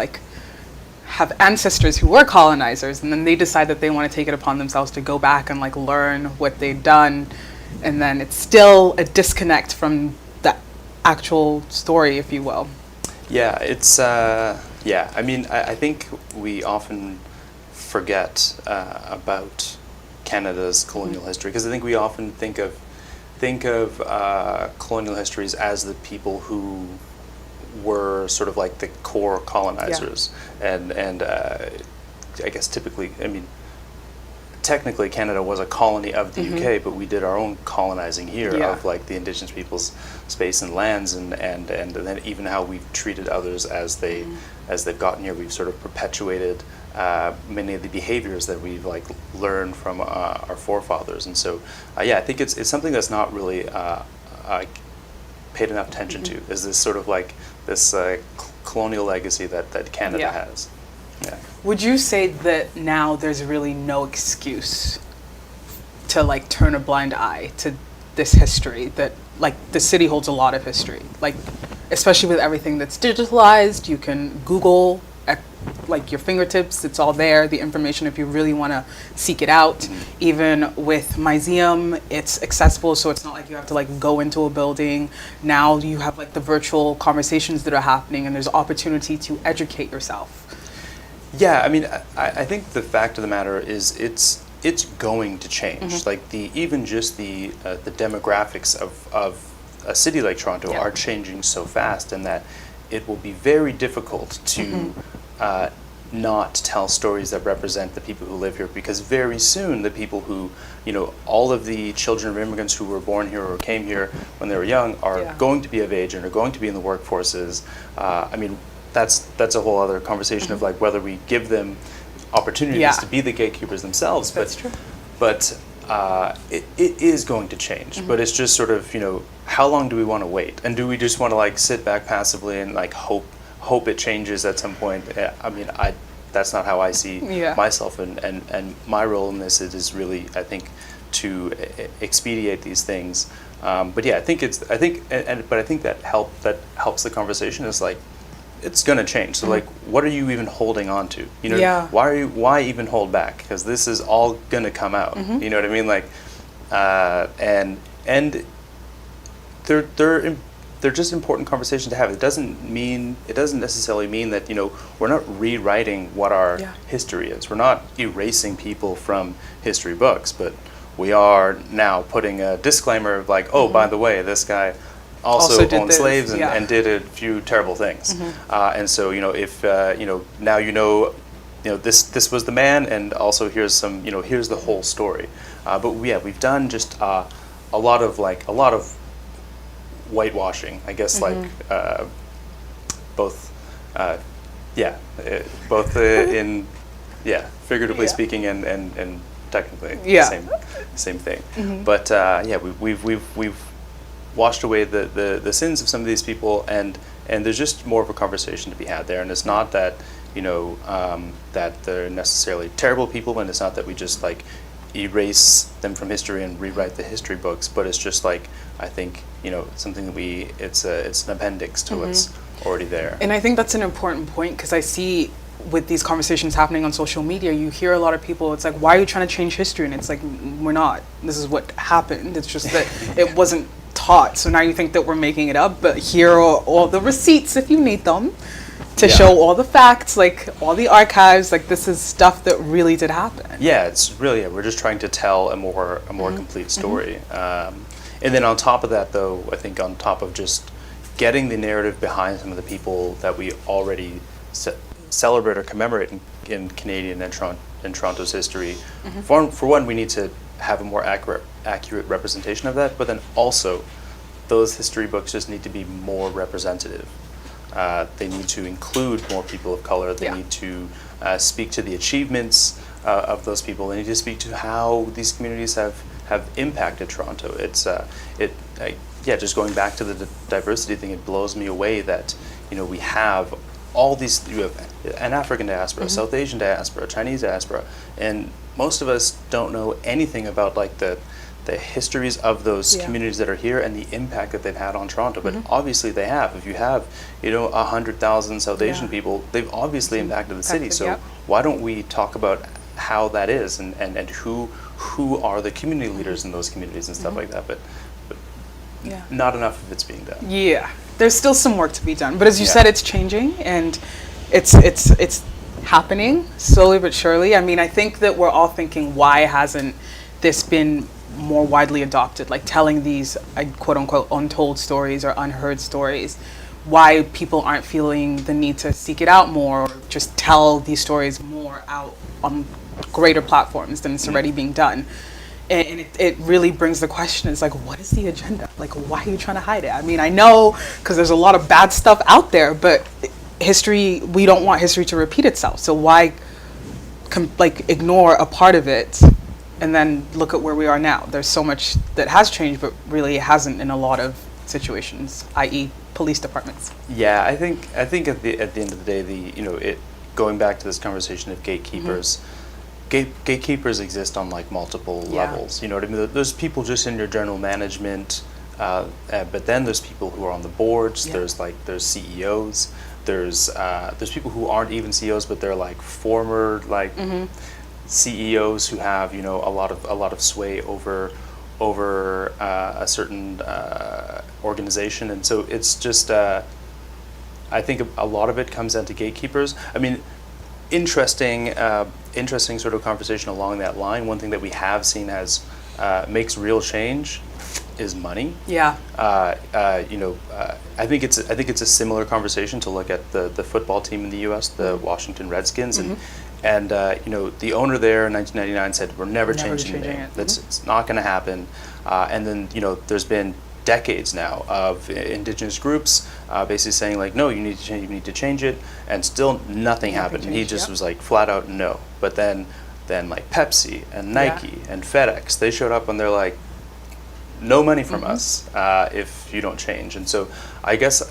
have ancestors who were colonizers, and then they decide that they want to take it upon themselves to go back and learn what they've done, and then it's still a disconnect from the actual story, if you will. Yeah, it's I mean, I think we often forget about Canada's colonial history, because I think we often think of colonial histories as the people who were sort of the core colonizers, and I guess technically Canada was a colony of the UK, but we did our own colonizing here of the Indigenous people's space and lands, and then even how we've treated others as they've gotten here. We've sort of perpetuated many of the behaviors that we've learned from our forefathers. And so I think it's something that's not really paid enough attention to, is this sort of this colonial legacy that Canada has. Yeah. Would you say that now there's really no excuse to turn a blind eye to this history, that like the city holds a lot of history, like especially with everything that's digitalized. You can Google at like your fingertips, it's all there, the information, if you really want to seek it out. Even with Museum, it's accessible, so it's not like you have to like go into a building. Now you have like the virtual conversations that are happening, and there's opportunity to educate yourself. Yeah, I mean, I think the fact of the matter is it's going to change. Like even just the demographics of a city like Toronto are changing so fast, and that it will be very difficult to not tell stories that represent the people who live here, because very soon the people who, all of the children of immigrants who were born here or came here when they were young are going to be of age and are going to be in the workforces. I mean, that's a whole other conversation of like whether we give them opportunities to be the gatekeepers themselves. That's true. But it is going to change. But it's just sort of, how long do we want to wait? And do we just want to like sit back passively and like hope it changes at some point? I mean, that's not how I see myself, and my role in this is really, I think, to expedite these things. But yeah, I think that helps the conversation is like, it's going to change. So like, what are you even holding on to? Why even hold back? Because this is all going to come out. You know what I mean? Like, and they're just important conversations to have. It doesn't necessarily mean that we're not rewriting what our history is. We're not erasing people from history books, but we are now putting a disclaimer of like, oh, by the way, this guy also owned slaves and did a few terrible things. And so if now this was the man, and also here's some here's the whole story. But we've done just a lot of whitewashing, I guess, like both in figuratively speaking and technically same thing. But we've washed away the sins of some of these people, and there's just more of a conversation to be had there. And it's not that that they're necessarily terrible people, and it's not that we just like erase them from history and rewrite the history books, but it's just like, I think something that it's an appendix to what's already there. And I think that's an important point, because I see with these conversations happening on social media, you hear a lot of people, it's like, why are you trying to change history? And it's like, we're not. This is what happened. It's just that it wasn't taught. So now you think that we're making it up, but here are all the receipts if you need them to show all the facts, like all the archives, like this is stuff that really did happen. Yeah, it's really, we're just trying to tell a more complete story. And then on top of that, though, I think on top of just getting the narrative behind some of the people that we already celebrate or commemorate in Canadian and Toronto's history, for one, we need to have a more accurate representation of that, but then also those history books just need to be more representative. They need to include more people of color. They need to speak to the achievements of those people. They need to speak to how these communities have impacted Toronto. It's just going back to the diversity thing, it blows me away that we have all these, you have an African diaspora, South Asian diaspora, Chinese diaspora, and most of us don't know anything about like the histories of those communities that are here and the impact that they've had on Toronto. But obviously they have. If you have 100,000 South Asian people, they've obviously impacted the city. So why don't we talk about how that is and who are the community leaders in those communities and stuff like that, but not enough of it's being done. Yeah, there's still some work to be done, but as you said, it's changing, and it's happening slowly but surely. I mean, I think that we're all thinking, why hasn't this been more widely adopted, like telling these quote unquote untold stories or unheard stories? Why people aren't feeling the need to seek it out more, or just tell these stories more out on greater platforms than it's already being done. And it really brings the question, is like, what is the agenda? Like, why are you trying to hide it? I mean, I know, because there's a lot of bad stuff out there, but history, we don't want history to repeat itself. So why ignore a part of it and then look at where we are now? There's so much that has changed, but really it hasn't in a lot of situations, i.e. police departments. Yeah, I think at the end of the day, going back to this conversation of gatekeepers, gatekeepers exist on like multiple levels. You know what I mean? There's people just in your general management But then there's people who are on the boards. Yeah. There's CEOs. There's people who aren't even CEOs, but they're like former CEOs who have a lot of sway over a certain organization, and so it's just I think a lot of it comes down to gatekeepers. I mean, interesting sort of conversation along that line. One thing that we have seen as makes real change is money. Yeah. I think it's a similar conversation to look at the football team in the U.S., the Washington Redskins, and the owner there in 1999 said we're never changing the name. It's not going to happen. And then there's been decades now of indigenous groups basically saying like, no, you need to change it, and still nothing happened. And he just was like flat out no. But then like Pepsi and Nike and FedEx, they showed up and they're like, no money from us if you don't change. And so I guess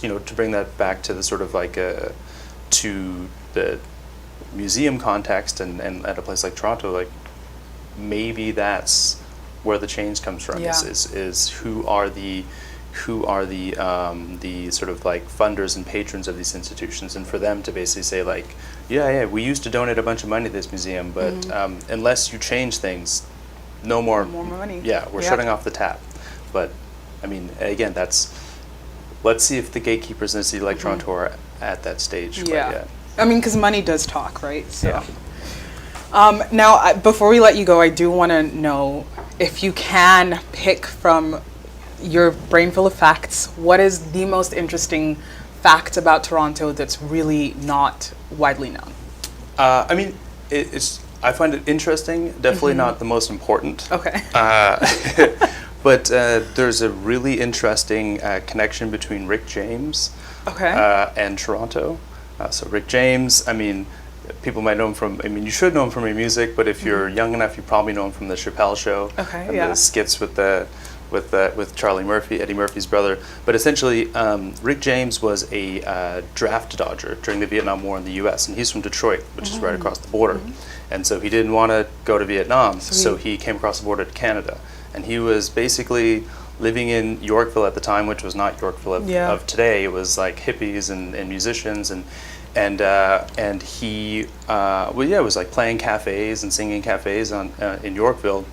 to bring that back to the sort of like to the museum context and at a place like Toronto, like maybe that's where the change comes from. Is who are the sort of like funders and patrons of these institutions, and for them to basically say like, yeah, we used to donate a bunch of money to this museum, but unless you change things, no more money. Yeah, we're shutting off the tap. But I mean, again, let's see if the gatekeepers in a city like Toronto are at that stage quite yet. I mean, because money does talk, right? So. Now, before we let you go, I do want to know if you can pick from your brain full of facts, what is the most interesting fact about Toronto that's really not widely known? I mean, I find it interesting, definitely not the most important. Okay. But there's a really interesting connection between Rick James and Toronto. So Rick James, I mean, people might know him you should know him from your music, but if you're young enough, you probably know him from the Chappelle Show. And the skits with Charlie Murphy, Eddie Murphy's brother. But essentially, Rick James was a draft dodger during the Vietnam War in the U.S., and he's from Detroit, which is right across the border. And so he didn't want to go to Vietnam, so he came across the border to Canada. And he was basically living in Yorkville at the time, which was not Yorkville of today. It was like hippies and musicians, and he was like playing cafes and singing cafes in Yorkville,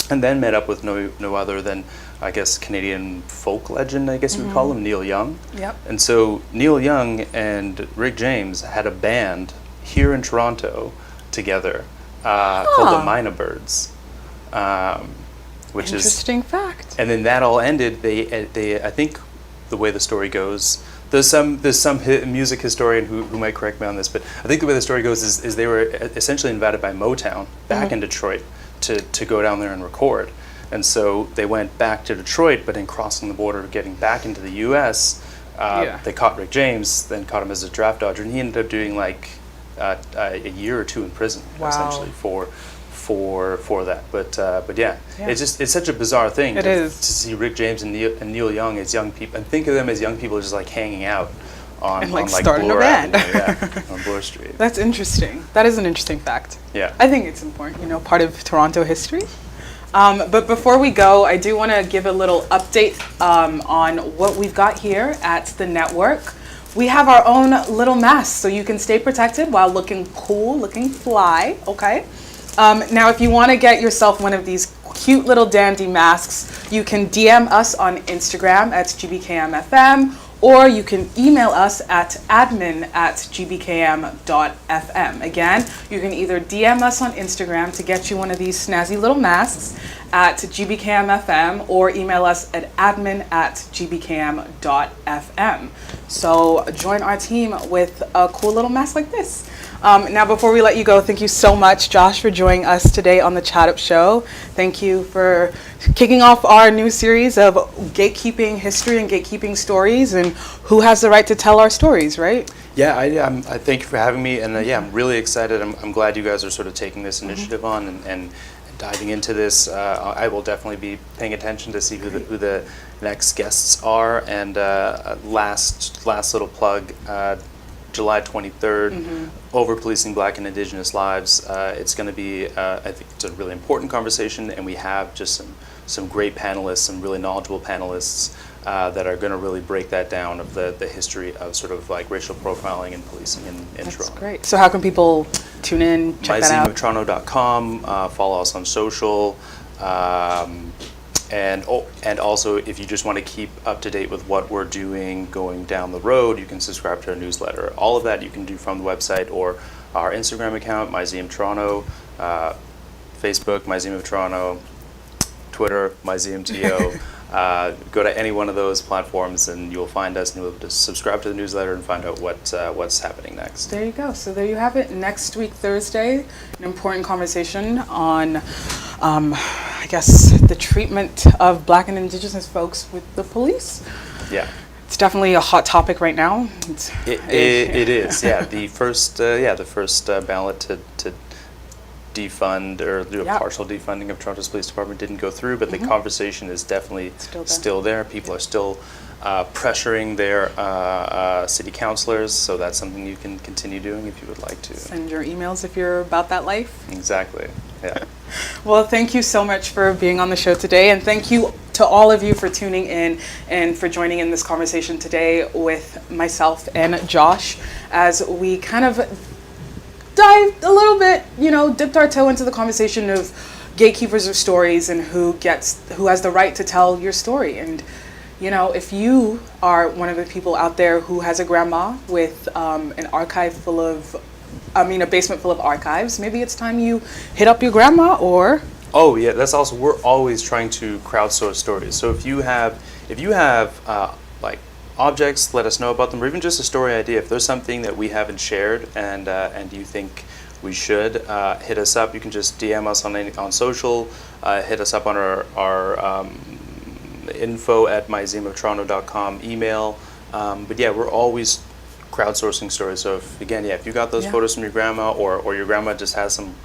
and then met up with no other than, I guess, Canadian folk legend, I guess you would call him, Neil Young. Yep. And so Neil Young and Rick James had a band here in Toronto together called the Mina Birds, which interesting fact. And then that all ended. They I think the way the story goes. There's some music historian who might correct me on this, but I think the way the story goes is they were essentially invited by Motown back in Detroit to go down there and record. And so they went back to Detroit, but in crossing the border, getting back into the U.S., they caught Rick James, then caught him as a draft dodger, and he ended up doing like a year or two in prison, essentially, for that. But yeah, it's such a bizarre thing to see Rick James and Neil Young as young people, and think of them as young people just like hanging out on starting a band on Bloor Street. That's interesting. That is an interesting fact. Yeah, I think it's important, part of Toronto history. But before we go, I do want to give a little update on what we've got here at the network. We have our own little masks, so you can stay protected while looking cool, looking fly, okay? Now, if you want to get yourself one of these cute little dandy masks, you can DM us on Instagram at gbkmfm, or you can email us at admin@gbkm.fm. Again, you can either DM us on Instagram to get you one of these snazzy little masks at gbkmfm, or email us at admin@gbkm.fm. So join our team with a cool little mask like this. Now, before we let you go, thank you so much, Josh, for joining us today on the Chatt Show. Thank you for kicking off our new series of gatekeeping history and gatekeeping stories, and who has the right to tell our stories, right? Yeah, I thank you for having me, and I'm really excited. I'm glad you guys are sort of taking this initiative on and diving into this. I will definitely be paying attention to see who the next guests are. And last little plug. July 23rd, over policing Black and Indigenous lives. It's going to be, I think it's a really important conversation, and we have just some some great panelists, some really knowledgeable panelists that are going to really break that down of the history of sort of like racial profiling and policing in That's Toronto. great. So how can people tune in, check that out? myzemeoftoronto.com, follow us on social, and also if you just want to keep up to date with what we're doing going down the road, you can subscribe to our newsletter. All of that you can do from the website or our Instagram account, myzemeoftoronto, Facebook, myzemeoftoronto, Twitter, myzemeofto. Go to any one of those platforms and you'll find us, and you'll be able to subscribe to the newsletter and find out what's happening next. There you go. So there you have it. Next week, Thursday, an important conversation on, I guess, the treatment of Black and Indigenous folks with the police. Yeah. It's definitely a hot topic right now. It is. Yeah. The first ballot to defund or do a partial defunding of Toronto's police department didn't go through, but the conversation is definitely still there. People are still pressuring their city councillors, so that's something you can continue doing if you would like to. Send your emails if you're about that life. Exactly. Yeah. Well, thank you so much for being on the show today, and thank you to all of you for tuning in and for joining in this conversation today with myself and Josh as we kind of dived a little bit, dipped our toe into the conversation of gatekeepers of stories and who has the right to tell your story. And if you are one of the people out there who has a grandma with a basement full of archives, maybe it's time you hit up your grandma or... Oh yeah, that's also, we're always trying to crowdsource stories. So if you have like objects, let us know about them, or even just a story idea. If there's something that we haven't shared and you think we should, hit us up. You can just DM us on social, hit us up on our info@myzemeoftoronto.com email. But yeah, we're always crowdsourcing stories. So if you got those photos from your grandma, or your grandma just has some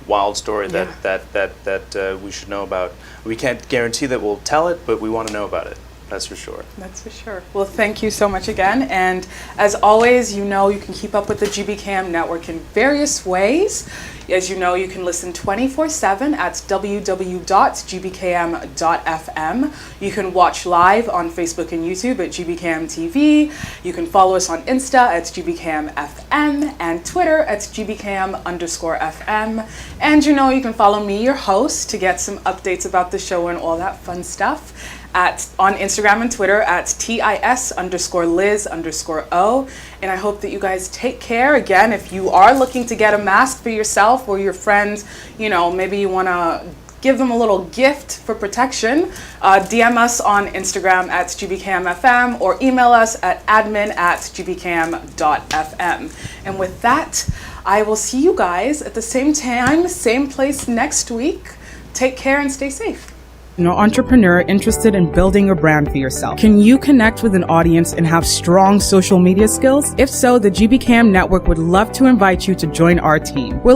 wild story that we should know about, we can't guarantee that we'll tell it, but we want to know about it. That's for sure. That's for sure. Well, thank you so much again. And as always, you can keep up with the GBKM network in various ways. As you know, you can listen 24/7 at www.gbkm.fm. You can watch live on Facebook and YouTube at GBKM TV. You can follow us on Insta at GBKM FM and Twitter at GBKM_FM. And you can follow me, your host, to get some updates about the show and all that fun stuff on Instagram and Twitter at TIS_Liz_O. And I hope that you guys take care. Again, if you are looking to get a mask for yourself or your friends, maybe you want to give them a little gift for protection, DM us on Instagram at GBKMFM or email us at admin@gbkm.fm. And with that, I will see you guys at the same time, same place next week. Take care and stay safe. An entrepreneur interested in building a brand for yourself. Can you connect with an audience and have strong social media skills? If so, the GBKM network would love to invite you to join our team. We're